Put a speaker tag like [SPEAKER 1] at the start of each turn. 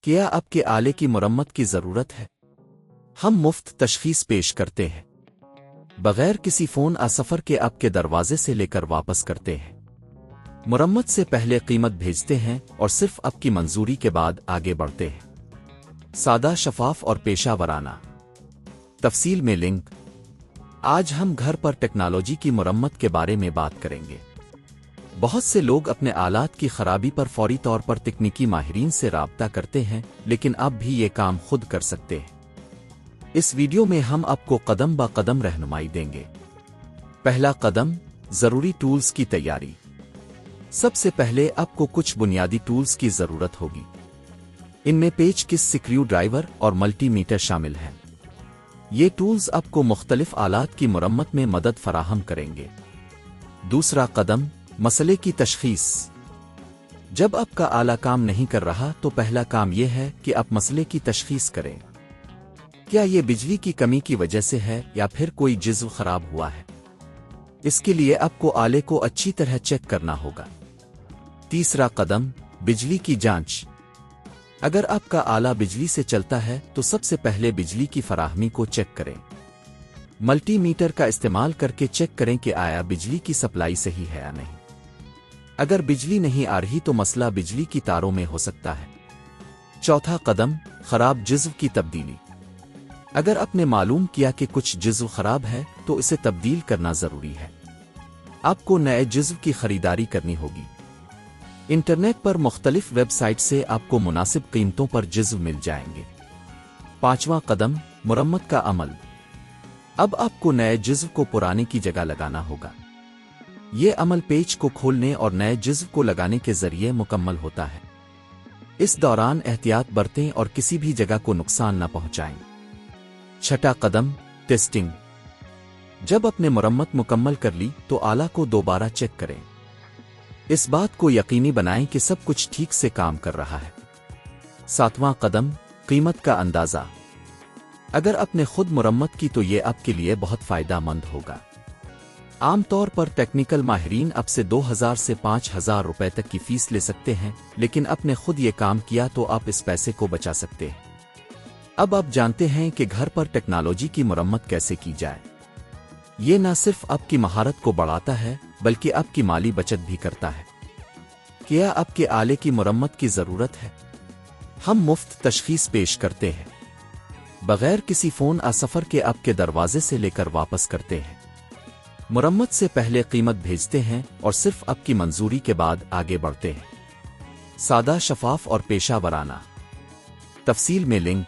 [SPEAKER 1] کیا آپ کے آلے کی مرمت کی ضرورت ہے؟ ہم مفت تشخیص پیش کرتے ہیں، بغیر کسی فون سفر کے آپ کے دروازے سے لے کر واپس کرتے ہیں۔ مرمت سے پہلے قیمت بھیجتے ہیں اور صرف آپ کی منظوری کے بعد آگے بڑھتے ہیں۔ سادہ، شفاف اور پیشہ ورانہ۔ تفصیل میں لنک۔ آج ہم گھر پر ٹیکنالوجی کی مرمت کے بارے میں بات کریں گے۔ بہت سے لوگ اپنے آلات کی خرابی پر فوری طور پر تکنیکی ماہرین سے رابطہ کرتے ہیں، لیکن آپ بھی یہ کام خود کر سکتے ہیں۔ اس ویڈیو میں ہم آپ کو قدم با قدم رہنمائی دیں گے۔ پہلا قدم، ضروری ٹولز کی تیاری۔ سب سے پہلے آپ کو کچھ بنیادی ٹولز کی ضرورت ہوگی۔ ان میں پیچ کس، سکریو ڈرائیور اور ملٹی میٹر شامل ہیں۔ یہ ٹولز آپ کو مختلف آلات کی مرمت میں مدد فراہم کریں گے۔ دوسرا قدم، مسئلے کی تشخیص۔ جب آپ کا آلہ کام نہیں کر رہا تو پہلا کام یہ ہے کہ آپ مسئلے کی تشخیص کریں۔ کیا یہ بجلی کی کمی کی وجہ سے ہے یا پھر کوئی جزو خراب ہوا ہے؟ اس کے لیے آپ کو آلے کو اچھی طرح چیک کرنا ہوگا۔ تیسرا قدم، بجلی کی جانچ۔ اگر آپ کا آلہ بجلی سے چلتا ہے تو سب سے پہلے بجلی کی فراہمی کو چیک کریں۔ ملٹی میٹر کا استعمال کر کے چیک کریں کہ آیا بجلی کی سپلائی صحیح ہے یا نہیں۔ اگر بجلی نہیں آ رہی تو مسئلہ بجلی کی تاروں میں ہو سکتا ہے۔ چوتھا قدم، خراب جزو کی تبدیلی۔ اگر آپ نے معلوم کیا کہ کچھ جزو خراب ہے تو اسے تبدیل کرنا ضروری ہے۔ آپ کو نئے جزو کی خریداری کرنی ہوگی۔ انٹرنیٹ پر مختلف ویب سائٹ سے آپ کو مناسب قیمتوں پر جزو مل جائیں گے۔ پانچواں قدم، مرمت کا عمل۔ اب آپ کو نئے جزو کو پرانے کی جگہ لگانا ہوگا۔ یہ عمل پیچ کو کھولنے اور نئے جزو کو لگانے کے ذریعے مکمل ہوتا ہے۔ اس دوران احتیاط برتیں اور کسی بھی جگہ کو نقصان نہ پہنچائیں۔ چھٹا قدم، ٹیسٹنگ۔ جب آپ نے مرمت مکمل کر لی تو آلہ کو دوبارہ چیک کریں۔ اس بات کو یقینی بنائیں کہ سب کچھ ٹھیک سے کام کر رہا ہے۔ ساتواں قدم، قیمت کا اندازہ۔ اگر آپ نے خود مرمت کی تو یہ آپ کے لیے بہت فائدہ مند ہوگا۔ عام طور پر ٹیکنیکل ماہرین آپ سے 2000 سے 5000 روپے تک کی فیس لے سکتے ہیں، لیکن آپ نے خود یہ کام کیا تو آپ اس پیسے کو بچا سکتے ہیں۔ اب آپ جانتے ہیں کہ گھر پر ٹیکنالوجی کی مرمت کیسے کی جائے۔ یہ نہ صرف آپ کی مہارت کو بڑھاتا ہے بلکہ آپ کی مالی بچت بھی کرتا ہے۔ کیا آپ کے آلے کی مرمت کی ضرورت ہے؟ ہم مفت تشخیص پیش کرتے ہیں، بغیر کسی فون سفر کے آپ کے دروازے سے لے کر واپس کرتے ہیں۔ مرمت سے پہلے قیمت بھیجتے ہیں اور صرف آپ کی منظوری کے بعد آگے بڑھتے ہیں۔ سادہ، شفاف اور پیشہ ورانہ۔ تفصیل میں لنک۔